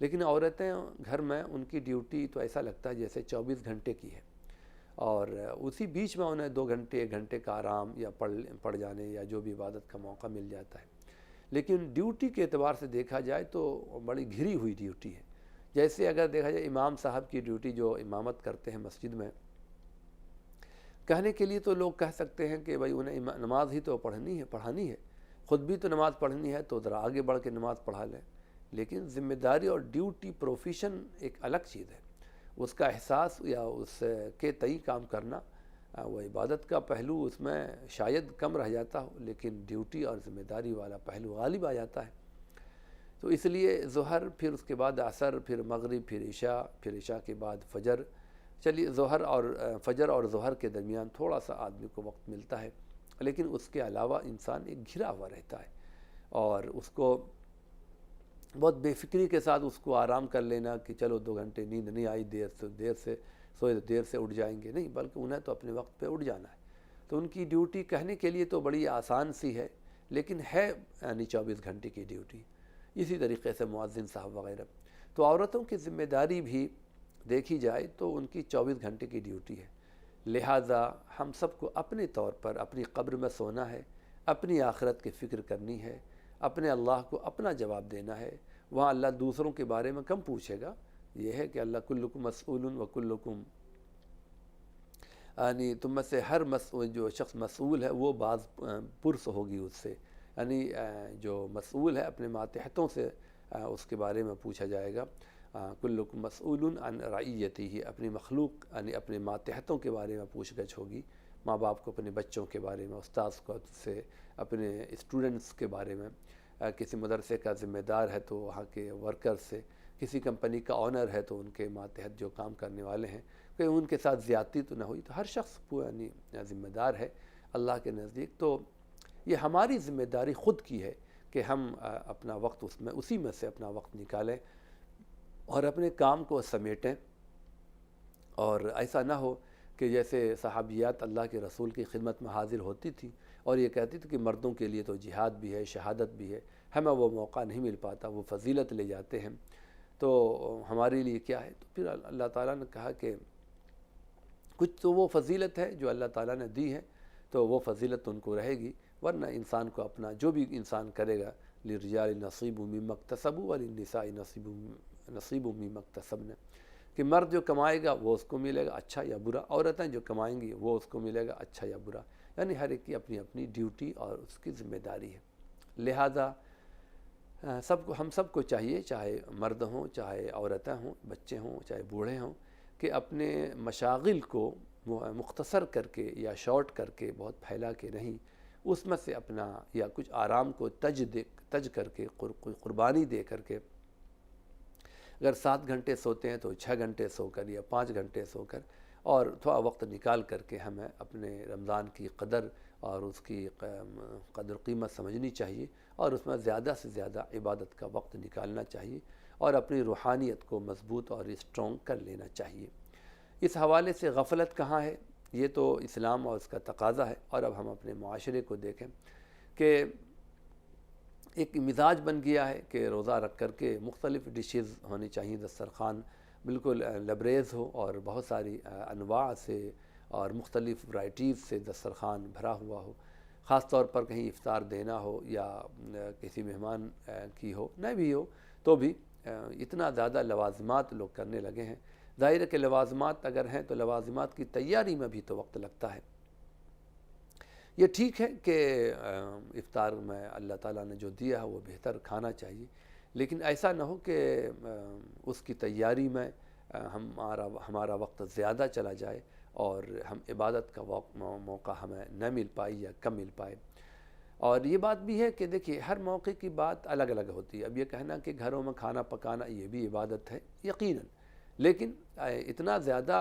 لیکن عورتیں گھر میں ان کی ڈیوٹی تو ایسا لگتا ہے جیسے 24 گھنٹے کی ہے، اور اسی بیچ میں انہیں 2 گھنٹے 1 گھنٹے کا آرام یا پڑھ جانے یا جو بھی عبادت کا موقع مل جاتا ہے۔ لیکن ڈیوٹی کے اعتبار سے دیکھا جائے تو بڑی گھری ہوئی ڈیوٹی ہے۔ جیسے اگر دیکھا جائے امام صاحب کی ڈیوٹی جو امامت کرتے ہیں مسجد میں، کہنے کے لیے تو لوگ کہہ سکتے ہیں کہ بھائی انہیں نماز ہی تو پڑھانی ہے، خود بھی تو نماز پڑھنی ہے تو ذرا آگے بڑھ کے نماز پڑھا لیں۔ لیکن ذمہ داری اور ڈیوٹی پروفیشن ایک الگ چیز ہے، اس کا احساس یا اس کے تئیں کام کرنا، وہ عبادت کا پہلو اس میں شاید کم رہ جاتا ہو، لیکن ڈیوٹی اور ذمہ داری والا پہلو غالب آ جاتا ہے۔ تو اس لیے ظہر، پھر اس کے بعد عصر، پھر مغرب، پھر عشاء، پھر عشاء کے بعد فجر۔ چلیے فجر اور ظہر کے درمیان تھوڑا سا آدمی کو وقت ملتا ہے، لیکن اس کے علاوہ انسان ایک گھرا ہوا رہتا ہے، اور اس کو بہت بے فکری کے ساتھ اس کو آرام کر لینا کہ چلو 2 گھنٹے نیند نہیں آئی، دیر سے سوئے تو دیر سے اٹھ جائیں گے، نہیں، بلکہ انہیں تو اپنے وقت پہ اٹھ جانا ہے۔ تو ان کی ڈیوٹی کہنے کے لیے تو بڑی آسان سی ہے، لیکن ہے یعنی 24 گھنٹے کی ڈیوٹی۔ اسی طریقے سے مؤذن صاحب وغیرہ۔ تو عورتوں کی ذمہ داری بھی دیکھی جائے تو ان کی 24 گھنٹے کی ڈیوٹی ہے، لہٰذا ہم سب کو اپنے طور پر اپنی قبر میں سونا ہے، اپنی آخرت کی فکر کرنی ہے، اپنے اللہ کو اپنا جواب دینا ہے۔ وہاں اللہ دوسروں کے بارے میں کم پوچھے گا، یہ ہے کہ اللہ کلکم مسئول و کلکم، یعنی تم میں سے ہر جو شخص مسئول ہے وہ بعض پرس ہوگی اس سے، یعنی جو مسئول ہے اپنے ماتحتوں سے اس کے بارے میں پوچھا جائے گا۔ کلکم مسئول عن رعیتہ، اپنی مخلوق یعنی اپنے ماتحتوں کے بارے میں پوچھ گچھ ہوگی، ماں باپ کو اپنے بچوں کے بارے میں، استاذ کو سے اپنے اسٹوڈنٹس کے بارے میں، کسی مدرسے کا ذمہ دار ہے تو وہاں کے ورکر سے، کسی کمپنی کا آنر ہے تو ان کے ماتحت جو کام کرنے والے ہیں کہ ان کے ساتھ زیادتی تو نہ ہوئی۔ تو ہر شخص یعنی ذمہ دار ہے اللہ کے نزدیک۔ تو یہ ہماری ذمہ داری خود کی ہے کہ ہم اپنا وقت اسی میں سے اپنا وقت نکالیں اور اپنے کام کو سمیٹیں، اور ایسا نہ ہو کہ جیسے صحابیات اللہ کے رسول کی خدمت میں حاضر ہوتی تھی اور یہ کہتی تھی کہ مردوں کے لیے تو جہاد بھی ہے، شہادت بھی ہے، ہمیں وہ موقع نہیں مل پاتا، وہ فضیلت لے جاتے ہیں، تو ہمارے لیے کیا ہے؟ تو پھر اللہ تعالیٰ نے کہا کہ کچھ تو وہ فضیلت ہے جو اللہ تعالیٰ نے دی ہے، تو وہ فضیلت ان کو رہے گی، ورنہ انسان کو اپنا جو بھی انسان کرے گا، للرجال نصیب مما اکتسبوا وللنساء نصیب مما اکتسبن، کہ مرد جو کمائے گا وہ اس کو ملے گا اچھا یا برا، عورتیں جو کمائیں گی وہ اس کو ملے گا اچھا یا برا، یعنی ہر ایک کی اپنی اپنی ڈیوٹی اور اس کی ذمہ داری ہے۔ لہذا ہم سب کو چاہیے، چاہے مرد ہوں، چاہے عورتیں ہوں، بچے ہوں، چاہے بوڑھے ہوں، کہ اپنے مشاغل کو مختصر کر کے یا شارٹ کر کے، بہت پھیلا کے نہیں، اس میں سے اپنا یا کچھ آرام کو تج کر کے، قربانی دے کر کے، اگر 7 گھنٹے سوتے ہیں تو 6 گھنٹے سو کر یا 5 گھنٹے سو کر، اور تھوڑا وقت نکال کر کے ہمیں اپنے رمضان کی قدر اور اس کی قدر قیمت سمجھنی چاہیے، اور اس میں زیادہ سے زیادہ عبادت کا وقت نکالنا چاہیے، اور اپنی روحانیت کو مضبوط اور اسٹرانگ کر لینا چاہیے۔ اس حوالے سے غفلت کہاں ہے؟ یہ تو اسلام اور اس کا تقاضا ہے۔ اور اب ہم اپنے معاشرے کو دیکھیں کہ ایک مزاج بن گیا ہے کہ روزہ رکھ کر کے مختلف ڈشز ہونی چاہیے، دسترخوان بالکل لبریز ہو اور بہت ساری انواع سے اور مختلف ورائٹیز سے دسترخوان بھرا ہوا ہو، خاص طور پر کہیں افطار دینا ہو یا کسی مہمان کی ہو، نہ بھی ہو تو بھی اتنا زیادہ لوازمات لوگ کرنے لگے ہیں۔ ظاہر ہے کہ لوازمات اگر ہیں تو لوازمات کی تیاری میں بھی تو وقت لگتا ہے۔ یہ ٹھیک ہے کہ افطار میں اللہ تعالیٰ نے جو دیا ہے وہ بہتر کھانا چاہیے، لیکن ایسا نہ ہو کہ اس کی تیاری میں ہمارا وقت زیادہ چلا جائے اور ہم عبادت کا موقع ہمیں نہ مل پائے یا کم مل پائے۔ اور یہ بات بھی ہے کہ دیکھیے ہر موقع کی بات الگ الگ ہوتی ہے۔ اب یہ کہنا کہ گھروں میں کھانا پکانا یہ بھی عبادت ہے، یقیناً، لیکن اتنا زیادہ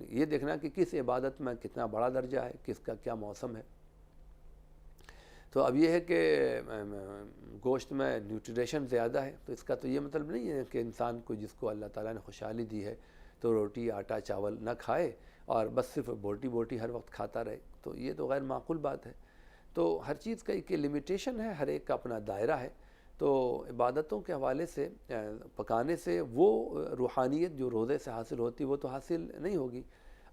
یہ دیکھنا کہ کس عبادت میں کتنا بڑا درجہ ہے، کس کا کیا موسم ہے۔ تو اب یہ ہے کہ گوشت میں نیوٹریشن زیادہ ہے، تو اس کا تو یہ مطلب نہیں ہے کہ انسان کو جس کو اللہ تعالیٰ نے خوشحالی دی ہے تو روٹی آٹا چاول نہ کھائے اور بس صرف بوٹی ہر وقت کھاتا رہے، تو یہ تو غیر معقول بات ہے۔ تو ہر چیز کا ایک لمیٹیشن ہے، ہر ایک کا اپنا دائرہ ہے۔ تو عبادتوں کے حوالے سے پکانے سے وہ روحانیت جو روزے سے حاصل ہوتی وہ تو حاصل نہیں ہوگی۔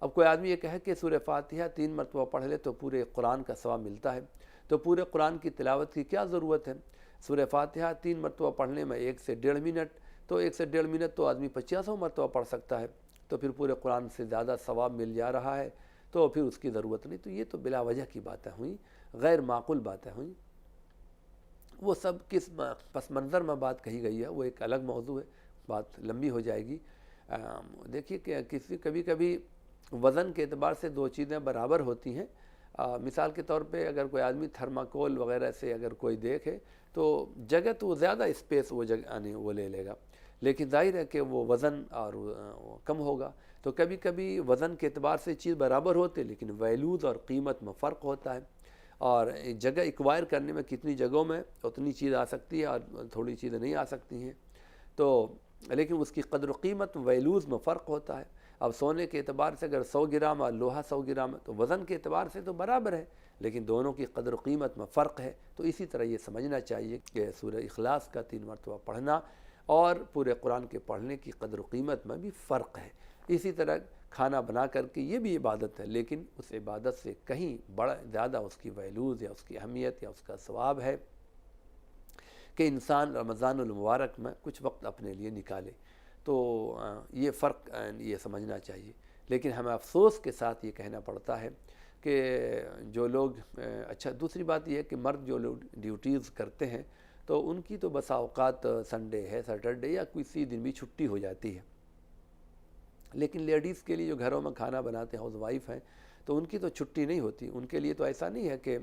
اب کوئی آدمی یہ کہے کہ سورہ فاتحہ 3 مرتبہ پڑھ لے تو پورے قرآن کا ثواب ملتا ہے، تو پورے قرآن کی تلاوت کی کیا ضرورت ہے؟ سورہ فاتحہ 3 مرتبہ پڑھنے میں 1 سے 1.5 منٹ، تو 1 سے 1.5 منٹ تو آدمی 50 مرتبہ پڑھ سکتا ہے، تو پھر پورے قرآن سے زیادہ ثواب مل جا رہا ہے، تو پھر اس کی ضرورت نہیں۔ تو یہ تو بلا وجہ کی باتیں ہوئیں، غیر معقول باتیں ہوئیں۔ وہ سب کس پس منظر میں بات کہی گئی ہے وہ ایک الگ موضوع ہے، بات لمبی ہو جائے گی۔ دیکھیے کہ کبھی کبھی وزن کے اعتبار سے دو چیزیں برابر ہوتی ہیں۔ مثال کے طور پہ اگر کوئی آدمی تھرماکول وغیرہ سے اگر کوئی دیکھے تو جگہ تو وہ زیادہ اسپیس وہ جگہ یعنی وہ لے لے گا، لیکن ظاہر ہے کہ وہ وزن اور کم ہوگا۔ تو کبھی کبھی وزن کے اعتبار سے چیز برابر ہوتے لیکن ویلوز اور قیمت میں فرق ہوتا ہے، اور جگہ ایکوائر کرنے میں کتنی جگہوں میں اتنی چیز آ سکتی ہے اور تھوڑی چیزیں نہیں آ سکتی ہیں، تو لیکن اس کی قدر و قیمت ویلوز میں فرق ہوتا ہے۔ اب سونے کے اعتبار سے اگر 100 گرام اور لوہا 100 گرام ہے تو وزن کے اعتبار سے تو برابر ہے، لیکن دونوں کی قدر و قیمت میں فرق ہے۔ تو اسی طرح یہ سمجھنا چاہیے کہ سورہ اخلاص کا 3 مرتبہ پڑھنا اور پورے قرآن کے پڑھنے کی قدر و قیمت میں بھی فرق ہے۔ اسی طرح کھانا بنا کر کے یہ بھی عبادت ہے، لیکن اس عبادت سے کہیں بڑا زیادہ اس کی ویلوز یا اس کی اہمیت یا اس کا ثواب ہے کہ انسان رمضان المبارک میں کچھ وقت اپنے لیے نکالے۔ تو یہ فرق یہ سمجھنا چاہیے، لیکن ہمیں افسوس کے ساتھ یہ کہنا پڑتا ہے کہ جو لوگ اچھا دوسری بات یہ ہے کہ مرد جو لوگ ڈیوٹیز کرتے ہیں تو ان کی تو بسا اوقات سنڈے ہے، سیٹرڈے یا کسی دن بھی چھٹی ہو جاتی ہے، لیکن لیڈیز کے لیے جو گھروں میں کھانا بناتے ہیں ہاؤس وائف ہیں تو ان کی تو چھٹی نہیں ہوتی، ان کے لیے تو ایسا نہیں ہے کہ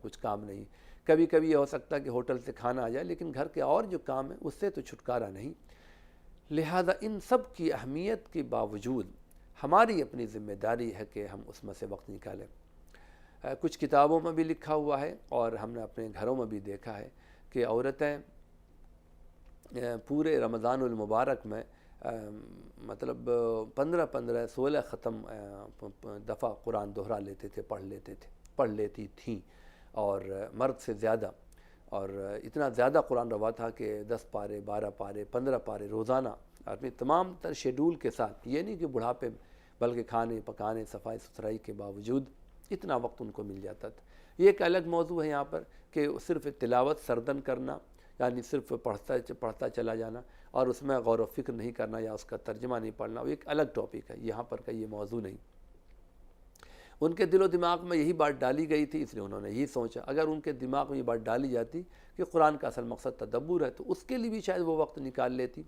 کچھ کام نہیں۔ کبھی کبھی یہ ہو سکتا ہے کہ ہوٹل سے کھانا آ جائے، لیکن گھر کے اور جو کام ہیں اس سے تو چھٹکارا نہیں۔ لہذا ان سب کی اہمیت کے باوجود ہماری اپنی ذمہ داری ہے کہ ہم اس میں سے وقت نکالیں۔ کچھ کتابوں میں بھی لکھا ہوا ہے اور ہم نے اپنے گھروں میں بھی دیکھا ہے کہ عورتیں پورے رمضان المبارک میں مطلب 15 16 ختم دفعہ قرآن دہرا لیتے تھے، پڑھ لیتی تھیں، اور مرد سے زیادہ، اور اتنا زیادہ قرآن روا تھا کہ 10 پارے 12 پارے 15 پارے روزانہ اپنے تمام تر شیڈول کے ساتھ، یہ نہیں کہ بڑھاپے بلکہ کھانے پکانے صفائی ستھرائی کے باوجود اتنا وقت ان کو مل جاتا تھا۔ یہ ایک الگ موضوع ہے یہاں پر کہ صرف تلاوت سردن کرنا، یعنی صرف پڑھتا چلا جانا اور اس میں غور و فکر نہیں کرنا یا اس کا ترجمہ نہیں پڑھنا، وہ ایک الگ ٹاپک ہے، یہاں پر کا یہ موضوع نہیں۔ ان کے دل و دماغ میں یہی بات ڈالی گئی تھی، اس لیے انہوں نے یہی سوچا۔ اگر ان کے دماغ میں یہ بات ڈالی جاتی کہ قرآن کا اصل مقصد تدبر ہے تو اس کے لیے بھی شاید وہ وقت نکال لیتی،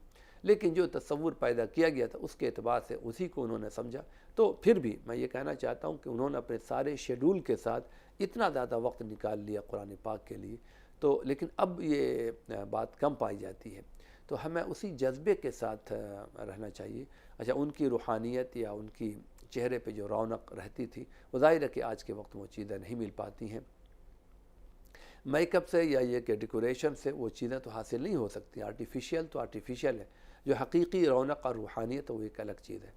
لیکن جو تصور پیدا کیا گیا تھا اس کے اعتبار سے اسی کو انہوں نے سمجھا۔ تو پھر بھی میں یہ کہنا چاہتا ہوں کہ انہوں نے اپنے سارے شیڈول کے ساتھ اتنا زیادہ وقت نکال لیا قرآن پاک کے لیے، تو لیکن اب یہ بات کم پائی جاتی ہے، تو ہمیں اسی جذبے کے ساتھ رہنا چاہیے۔ اچھا ان کی روحانیت یا ان کی چہرے پہ جو رونق رہتی تھی وہ ظاہر ہے کہ آج کے وقت وہ چیزیں نہیں مل پاتی ہیں۔ میک اپ سے یا یہ کہ ڈیکوریشن سے وہ چیزیں تو حاصل نہیں ہو سکتی، آرٹیفیشیل تو آرٹیفیشیل ہے، جو حقیقی رونق اور روحانیت ہے وہ ایک الگ چیز ہے۔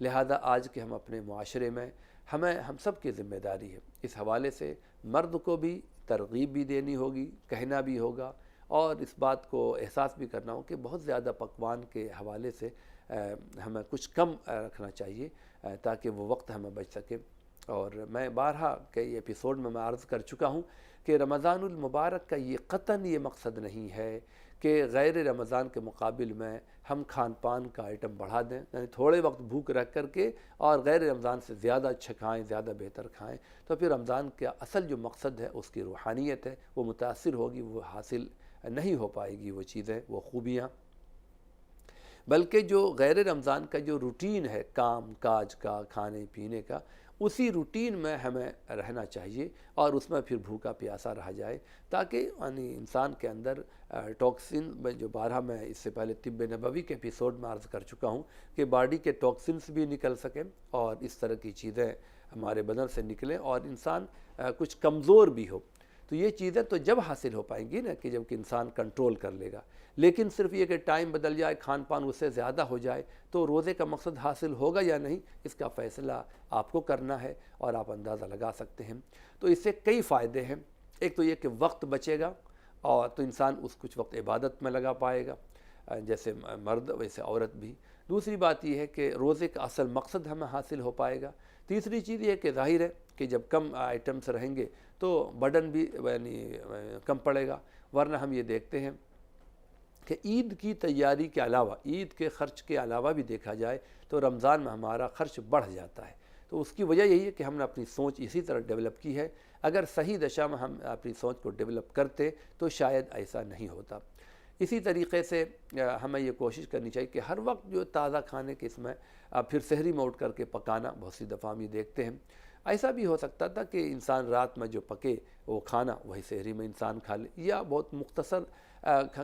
لہذا آج کے ہم اپنے معاشرے میں ہم سب کی ذمہ داری ہے، اس حوالے سے مرد کو بھی ترغیب بھی دینی ہوگی، کہنا بھی ہوگا، اور اس بات کو احساس بھی کرنا ہو کہ بہت زیادہ پکوان کے حوالے سے ہمیں کچھ کم رکھنا چاہیے تاکہ وہ وقت ہمیں بچ سکے۔ اور میں بارہا کئی ایپیسوڈ میں عرض کر چکا ہوں کہ رمضان المبارک کا یہ قطعاً یہ مقصد نہیں ہے کہ غیر رمضان کے مقابل میں ہم کھان پان کا آئٹم بڑھا دیں، یعنی تھوڑے وقت بھوک رکھ کر کے اور غیر رمضان سے زیادہ اچھا کھائیں، زیادہ بہتر کھائیں، تو پھر رمضان کا اصل جو مقصد ہے اس کی روحانیت ہے وہ متاثر ہوگی، وہ حاصل نہیں ہو پائے گی وہ چیزیں، وہ خوبیاں۔ بلکہ جو غیر رمضان کا جو روٹین ہے کام کاج کا، کھانے پینے کا، اسی روٹین میں ہمیں رہنا چاہیے اور اس میں پھر بھوکا پیاسا رہا جائے، تاکہ یعنی انسان کے اندر ٹاکسن میں جو بارہا میں اس سے پہلے طب نبوی کے ایپیسوڈ میں عرض کر چکا ہوں کہ باڈی کے ٹاکسنس بھی نکل سکیں اور اس طرح کی چیزیں ہمارے بدن سے نکلیں اور انسان کچھ کمزور بھی ہو۔ تو یہ چیزیں تو جب حاصل ہو پائیں گی نا کہ جب کہ انسان کنٹرول کر لے گا، لیکن صرف یہ کہ ٹائم بدل جائے، کھان پان اس سے زیادہ ہو جائے تو روزے کا مقصد حاصل ہوگا یا نہیں، اس کا فیصلہ آپ کو کرنا ہے اور آپ اندازہ لگا سکتے ہیں۔ تو اس سے کئی فائدے ہیں۔ ایک تو یہ کہ وقت بچے گا، اور تو انسان اس کچھ وقت عبادت میں لگا پائے گا، جیسے مرد ویسے عورت بھی۔ دوسری بات یہ ہے کہ روزے کا اصل مقصد ہمیں حاصل ہو پائے گا۔ تیسری چیز یہ ہے کہ ظاہر ہے کہ جب کم آئٹمس رہیں گے تو برڈن بھی یعنی کم پڑے گا، ورنہ ہم یہ دیکھتے ہیں کہ عید کی تیاری کے علاوہ، عید کے خرچ کے علاوہ بھی دیکھا جائے تو رمضان میں ہمارا خرچ بڑھ جاتا ہے۔ تو اس کی وجہ یہی ہے کہ ہم نے اپنی سوچ اسی طرح ڈیولپ کی ہے۔ اگر صحیح دشا میں ہم اپنی سوچ کو ڈیولپ کرتے تو شاید ایسا نہیں ہوتا۔ اسی طریقے سے ہمیں یہ کوشش کرنی چاہیے کہ ہر وقت جو تازہ کھانے کے اس میں پھر سحری میں اٹھ کر کے پکانا، بہت سی دفعہ ہم یہ دیکھتے ہیں۔ ایسا بھی ہو سکتا تھا کہ انسان رات میں جو پکے وہ کھانا وہی سحری میں انسان کھا لے، یا بہت مختصر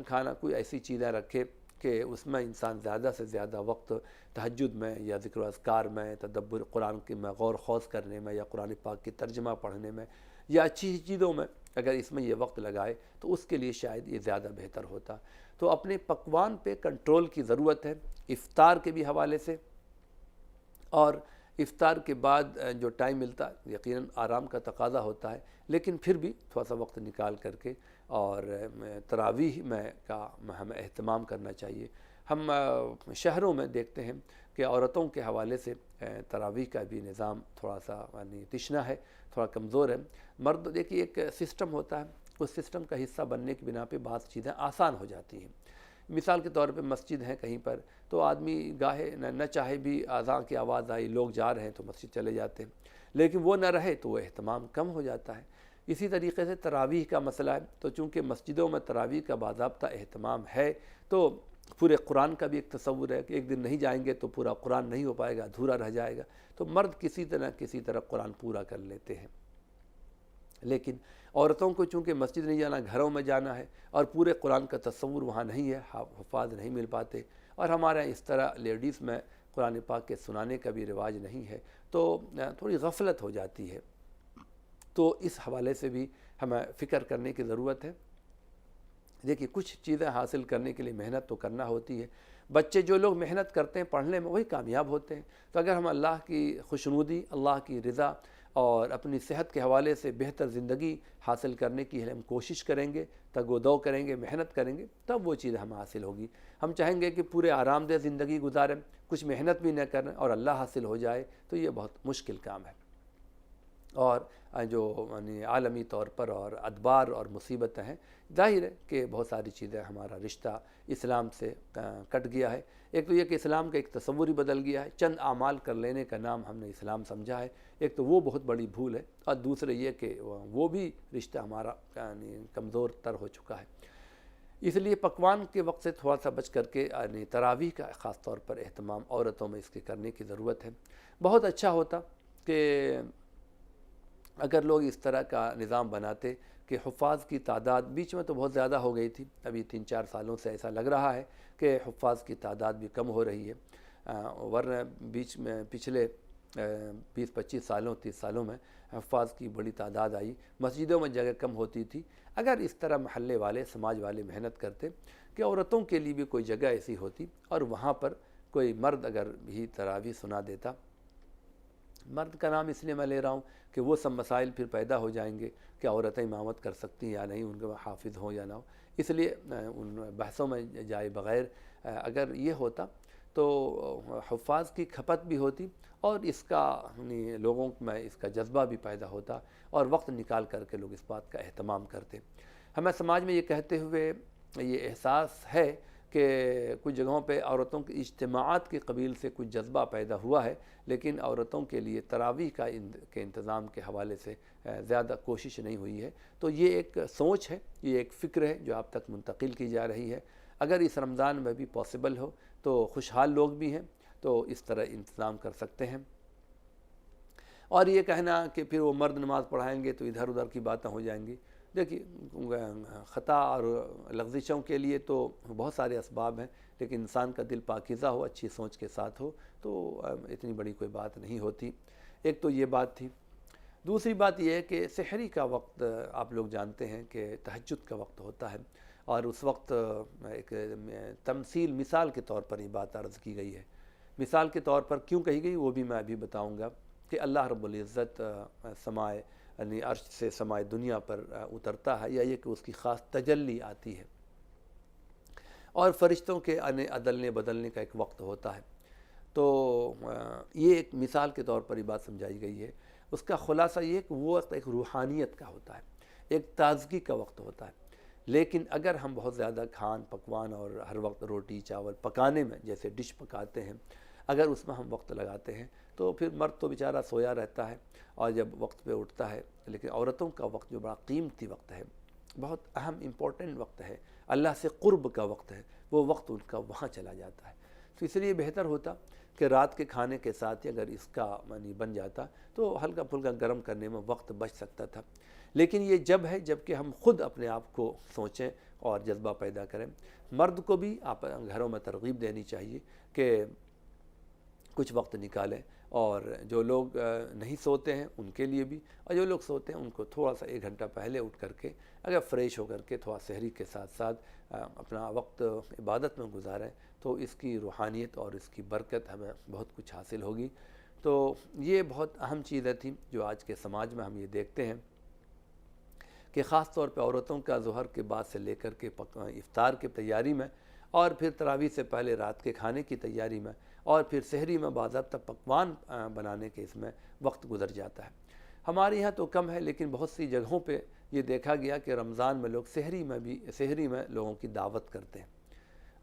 کھانا کوئی ایسی چیزیں رکھے کہ اس میں انسان زیادہ سے زیادہ وقت تہجد میں یا ذکر و اذکار میں، تدبر قرآن کے میں غور خوض کرنے میں، یا قرآن پاک کی ترجمہ پڑھنے میں، یا اچھی چیزوں میں اگر اس میں یہ وقت لگائے تو اس کے لیے شاید یہ زیادہ بہتر ہوتا۔ تو اپنے پکوان پہ کنٹرول کی ضرورت ہے، افطار کے بھی حوالے سے، اور افطار کے بعد جو ٹائم ملتا ہے یقیناً آرام کا تقاضا ہوتا ہے، لیکن پھر بھی تھوڑا سا وقت نکال کر کے اور تراویح میں کا ہمیں اہتمام کرنا چاہیے۔ ہم شہروں میں دیکھتے ہیں کہ عورتوں کے حوالے سے تراویح کا بھی نظام تھوڑا سا یعنی تشنہ ہے، تھوڑا کمزور ہے۔ مرد دیکھیے ایک سسٹم ہوتا ہے، اس سسٹم کا حصہ بننے کی بنا پہ بعض چیزیں آسان ہو جاتی ہیں۔ مثال کے طور پہ مسجد ہے کہیں پر تو آدمی گاہے نہ چاہے بھی اذان کی آواز آئی، لوگ جا رہے ہیں تو مسجد چلے جاتے ہیں، لیکن وہ نہ رہے تو وہ اہتمام کم ہو جاتا ہے۔ اسی طریقے سے تراویح کا مسئلہ ہے، تو چونکہ مسجدوں میں تراویح کا باضابطہ اہتمام ہے تو پورے قرآن کا بھی ایک تصور ہے کہ ایک دن نہیں جائیں گے تو پورا قرآن نہیں ہو پائے گا، ادھورا رہ جائے گا، تو مرد کسی طرح قرآن پورا کر لیتے ہیں۔ لیکن عورتوں کو چونکہ مسجد نہیں جانا، گھروں میں جانا ہے، اور پورے قرآن کا تصور وہاں نہیں ہے، حفاظ نہیں مل پاتے، اور ہمارے اس طرح لیڈیز میں قرآن پاک کے سنانے کا بھی رواج نہیں ہے، تو تھوڑی غفلت ہو جاتی ہے۔ تو اس حوالے سے بھی ہمیں فکر کرنے کی ضرورت ہے۔ دیکھیے کچھ چیزیں حاصل کرنے کے لیے محنت تو کرنا ہوتی ہے۔ بچے جو لوگ محنت کرتے ہیں پڑھنے میں وہی کامیاب ہوتے ہیں۔ تو اگر ہم اللہ کی خوشنودی، اللہ کی رضا اور اپنی صحت کے حوالے سے بہتر زندگی حاصل کرنے کی ہم کوشش کریں گے، تگ و دو کریں گے، محنت کریں گے، تب وہ چیز ہمیں حاصل ہوگی۔ ہم چاہیں گے کہ پورے آرام دہ زندگی گزاریں، کچھ محنت بھی نہ کریں اور اللہ حاصل ہو جائے، تو یہ بہت مشکل کام ہے۔ اور جو یعنی عالمی طور پر اور ادبار اور مصیبتیں ہیں، ظاہر ہے کہ بہت ساری چیزیں، ہمارا رشتہ اسلام سے کٹ گیا ہے۔ ایک تو یہ کہ اسلام کا ایک تصور ہی بدل گیا ہے، چند اعمال کر لینے کا نام ہم نے اسلام سمجھا ہے، ایک تو وہ بہت بڑی بھول ہے، اور دوسرے یہ کہ وہ بھی رشتہ ہمارا یعنی کمزور تر ہو چکا ہے۔ اس لیے پکوان کے وقت سے تھوڑا سا بچ کر کے یعنی تراویح کا خاص طور پر اہتمام عورتوں میں اس کے کرنے کی ضرورت ہے۔ بہت اچھا ہوتا کہ اگر لوگ اس طرح کا نظام بناتے کہ حفاظ کی تعداد بیچ میں تو بہت زیادہ ہو گئی تھی، ابھی 3-4 سالوں سے ایسا لگ رہا ہے کہ حفاظ کی تعداد بھی کم ہو رہی ہے، ورنہ بیچ میں پچھلے 20-25 سالوں 30 سالوں میں حفاظ کی بڑی تعداد آئی، مسجدوں میں جگہ کم ہوتی تھی۔ اگر اس طرح محلے والے، سماج والے محنت کرتے کہ عورتوں کے لیے بھی کوئی جگہ ایسی ہوتی اور وہاں پر کوئی مرد اگر بھی تراویح سنا دیتا، مرد کا نام اس لیے میں لے رہا ہوں کہ وہ سب مسائل پھر پیدا ہو جائیں گے کہ عورتیں امامت کر سکتی ہیں یا نہیں، ان کے حافظ ہوں یا نہ ہو، اس لیے ان بحثوں میں جائے بغیر اگر یہ ہوتا تو حفاظ کی کھپت بھی ہوتی اور اس کا لوگوں میں اس کا جذبہ بھی پیدا ہوتا اور وقت نکال کر کے لوگ اس بات کا اہتمام کرتے۔ ہمیں سماج میں یہ کہتے ہوئے یہ احساس ہے کہ کچھ جگہوں پہ عورتوں کی اجتماعات کے قبیل سے کچھ جذبہ پیدا ہوا ہے، لیکن عورتوں کے لیے تراویح کے انتظام کے حوالے سے زیادہ کوشش نہیں ہوئی ہے۔ تو یہ ایک سوچ ہے، یہ ایک فکر ہے جو آپ تک منتقل کی جا رہی ہے۔ اگر اس رمضان میں بھی پاسبل ہو تو خوشحال لوگ بھی ہیں تو اس طرح انتظام کر سکتے ہیں۔ اور یہ کہنا کہ پھر وہ مرد نماز پڑھائیں گے تو ادھر ادھر کی باتیں ہو جائیں گی، دیکھیے خطا اور لغزشوں کے لیے تو بہت سارے اسباب ہیں، لیکن انسان کا دل پاکیزہ ہو، اچھی سوچ کے ساتھ ہو تو اتنی بڑی کوئی بات نہیں ہوتی۔ ایک تو یہ بات تھی۔ دوسری بات یہ ہے کہ سحری کا وقت آپ لوگ جانتے ہیں کہ تہجد کا وقت ہوتا ہے، اور اس وقت ایک تمثیل، مثال کے طور پر یہ بات عرض کی گئی ہے۔ مثال کے طور پر کیوں کہی گئی وہ بھی میں ابھی بتاؤں گا کہ اللہ رب العزت سمائے یعنی عرش سے سمائے دنیا پر اترتا ہے، یا یہ کہ اس کی خاص تجلی آتی ہے، اور فرشتوں کے آنے عدلنے بدلنے کا ایک وقت ہوتا ہے۔ تو یہ ایک مثال کے طور پر یہ بات سمجھائی گئی ہے۔ اس کا خلاصہ یہ کہ وہ وقت ایک روحانیت کا ہوتا ہے، ایک تازگی کا وقت ہوتا ہے۔ لیکن اگر ہم بہت زیادہ کھان پکوان اور ہر وقت روٹی چاول پکانے میں، جیسے ڈش پکاتے ہیں، اگر اس میں ہم وقت لگاتے ہیں تو پھر مرد تو بیچارہ سویا رہتا ہے اور جب وقت پہ اٹھتا ہے۔ لیکن عورتوں کا وقت جو بڑا قیمتی وقت ہے، بہت اہم امپورٹنٹ وقت ہے، اللہ سے قرب کا وقت ہے، وہ وقت ان کا وہاں چلا جاتا ہے۔ تو اس لیے بہتر ہوتا کہ رات کے کھانے کے ساتھ ہی اگر اس کا بن جاتا تو ہلکا پھلکا گرم کرنے میں وقت بچ سکتا تھا۔ لیکن یہ جب ہے جب کہ ہم خود اپنے آپ کو سوچیں اور جذبہ پیدا کریں۔ مرد کو بھی آپ گھروں میں ترغیب دینی چاہیے کہ کچھ وقت نکالیں، اور جو لوگ نہیں سوتے ہیں ان کے لیے بھی، اور جو لوگ سوتے ہیں ان کو تھوڑا سا 1 گھنٹہ پہلے اٹھ کر کے اگر فریش ہو کر کے تھوڑا سحری کے ساتھ ساتھ اپنا وقت عبادت میں گزاریں تو اس کی روحانیت اور اس کی برکت ہمیں بہت کچھ حاصل ہوگی۔ تو یہ بہت اہم چیزیں تھیں جو آج کے سماج میں ہم یہ دیکھتے ہیں کہ خاص طور پہ عورتوں کا ظہر کے بعد سے لے کر کے افطار کی تیاری میں، اور پھر تراویح سے پہلے رات کے کھانے کی تیاری میں، اور پھر سحری میں باضابطہ پکوان بنانے کے اس میں وقت گزر جاتا ہے۔ ہمارے یہاں تو کم ہے، لیکن بہت سی جگہوں پہ یہ دیکھا گیا کہ رمضان میں لوگ سحری میں لوگوں کی دعوت کرتے ہیں۔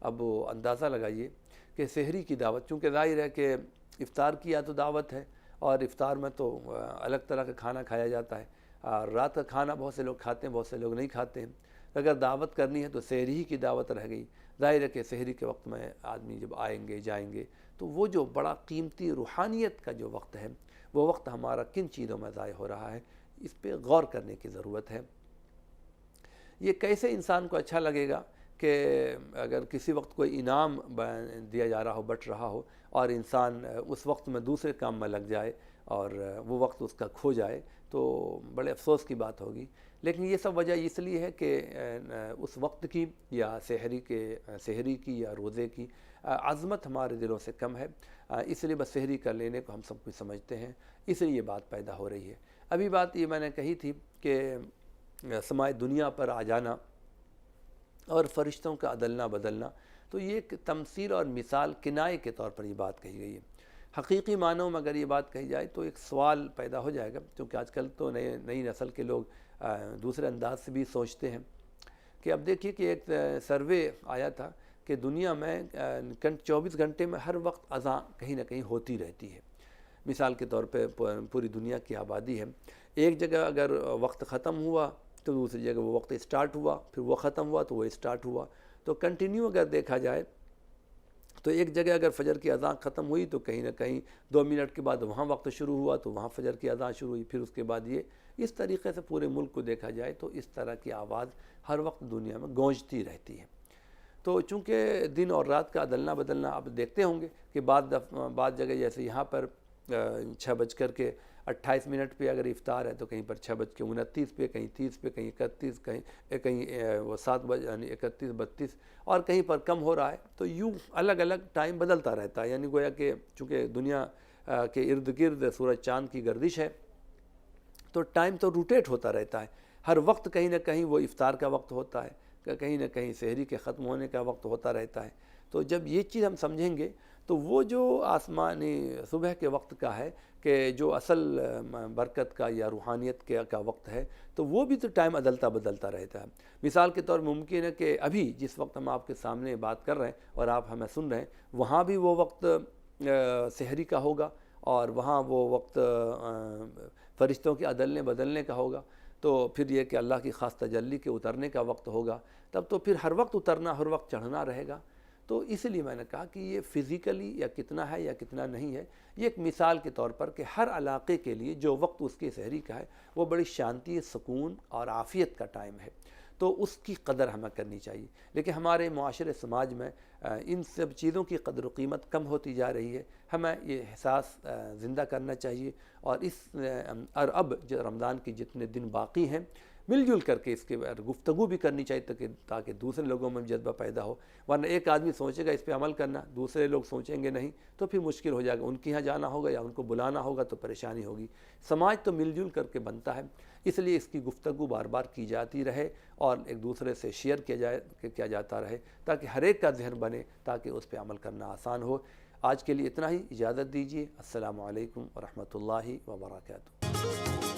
اب وہ اندازہ لگائیے کہ سحری کی دعوت، چونکہ ظاہر ہے کہ افطار کی یا تو دعوت ہے، اور افطار میں تو الگ طرح کا کھانا کھایا جاتا ہے، اور رات کا کھانا بہت سے لوگ کھاتے ہیں، بہت سے لوگ نہیں کھاتے ہیں۔ اگر دعوت کرنی ہے تو سحری ہی کی دعوت رہ گئی۔ ظاہر ہے کہ سحری کے وقت میں آدمی جب آئیں گے جائیں گے تو وہ جو بڑا قیمتی روحانیت کا جو وقت ہے، وہ وقت ہمارا کن چیزوں میں ضائع ہو رہا ہے، اس پہ غور کرنے کی ضرورت ہے۔ یہ کیسے انسان کو اچھا لگے گا کہ اگر کسی وقت کوئی انعام دیا جا رہا ہو، بٹ رہا ہو، اور انسان اس وقت میں دوسرے کام میں لگ جائے اور وہ وقت اس کا کھو جائے، تو بڑے افسوس کی بات ہوگی۔ لیکن یہ سب وجہ اس لیے ہے کہ اس وقت کی یا سحری کی یا روزے کی عظمت ہمارے دلوں سے کم ہے، اس لیے بس سحری کر لینے کو ہم سب کچھ سمجھتے ہیں، اس لیے یہ بات پیدا ہو رہی ہے۔ ابھی بات یہ میں نے کہی تھی کہ سمائے دنیا پر آ جانا اور فرشتوں کا عدلنا بدلنا، تو یہ ایک تمثیل اور مثال کنائے کے طور پر یہ بات کہی گئی ہے۔ حقیقی معنوں میں اگر یہ بات کہی جائے تو ایک سوال پیدا ہو جائے گا، کیونکہ آج کل تو نئی نسل کے لوگ دوسرے انداز سے بھی سوچتے ہیں کہ اب دیکھیے کہ ایک سروے آیا تھا کہ دنیا میں 24 گھنٹے میں ہر وقت اذان کہیں نہ کہیں ہوتی رہتی ہے۔ مثال کے طور پہ پوری دنیا کی آبادی ہے، ایک جگہ اگر وقت ختم ہوا تو دوسری جگہ وہ وقت اسٹارٹ ہوا، پھر وہ ختم ہوا تو وہ اسٹارٹ ہوا، تو کنٹینیو اگر دیکھا جائے تو ایک جگہ اگر فجر کی اذان ختم ہوئی تو کہیں نہ کہیں 2 منٹ کے بعد وہاں وقت شروع ہوا تو وہاں فجر کی اذان شروع ہوئی، پھر اس کے بعد یہ اس طریقے سے پورے ملک کو دیکھا جائے تو اس طرح کی آواز ہر وقت دنیا میں گونجتی رہتی ہے۔ تو چونکہ دن اور رات کا عدلنا بدلنا آپ دیکھتے ہوں گے کہ بعض جگہ جیسے یہاں پر 6:28 پہ اگر افطار ہے تو کہیں پر 6:29 پہ، کہیں 30 پہ، کہیں 31، کہیں 7 یعنی 31 32، اور کہیں پر کم ہو رہا ہے۔ تو یوں الگ الگ ٹائم بدلتا رہتا ہے، یعنی گویا کہ چونکہ دنیا کے ارد گرد سورج چاند کی گردش ہے تو ٹائم تو روٹیٹ ہوتا رہتا ہے، ہر وقت کہیں نہ کہیں وہ افطار کا وقت ہوتا ہے، کہیں نہ کہیں سحری کے ختم ہونے کا وقت ہوتا رہتا ہے۔ تو جب یہ چیز ہم سمجھیں گے تو وہ جو آسمانی صبح کے وقت کا ہے کہ جو اصل برکت کا یا روحانیت کا وقت ہے، تو وہ بھی تو ٹائم عدلتا بدلتا رہتا ہے۔ مثال کے طور ممکن ہے کہ ابھی جس وقت ہم آپ کے سامنے بات کر رہے ہیں اور آپ ہمیں سن رہے ہیں، وہاں بھی وہ وقت سحری کا ہوگا، اور وہاں وہ وقت فرشتوں کے عدلنے بدلنے کا ہوگا، تو پھر یہ کہ اللہ کی خاص تجلی کے اترنے کا وقت ہوگا، تب تو پھر ہر وقت اترنا ہر وقت چڑھنا رہے گا۔ تو اس لیے میں نے کہا کہ یہ فزیکلی یا کتنا ہے یا کتنا نہیں ہے، یہ ایک مثال کے طور پر کہ ہر علاقے کے لیے جو وقت اس کی سحری کا ہے وہ بڑی شانتی، سکون اور عافیت کا ٹائم ہے، تو اس کی قدر ہمیں کرنی چاہیے۔ لیکن ہمارے معاشرے سماج میں ان سب چیزوں کی قدر و قیمت کم ہوتی جا رہی ہے، ہمیں یہ احساس زندہ کرنا چاہیے، اور اب جو رمضان کی جتنے دن باقی ہیں مل جل کر کے اس کے بارے گفتگو بھی کرنی چاہیے تاکہ دوسرے لوگوں میں جذبہ پیدا ہو، ورنہ ایک آدمی سوچے گا اس پہ عمل کرنا، دوسرے لوگ سوچیں گے نہیں، تو پھر مشکل ہو جائے گا، ان کے یہاں جانا ہوگا یا ان کو بلانا ہوگا تو پریشانی ہوگی۔ سماج تو مل جل کر کے بنتا ہے، اس لیے اس کی گفتگو بار بار کی جاتی رہے اور ایک دوسرے سے شیئر کیا جاتا رہے تاکہ ہر ایک کا ذہن بنے، تاکہ اس پہ عمل کرنا آسان ہو۔ آج کے لیے اتنا ہی، اجازت دیجیے۔ السلام علیکم ورحمۃ اللہ وبرکاتہ۔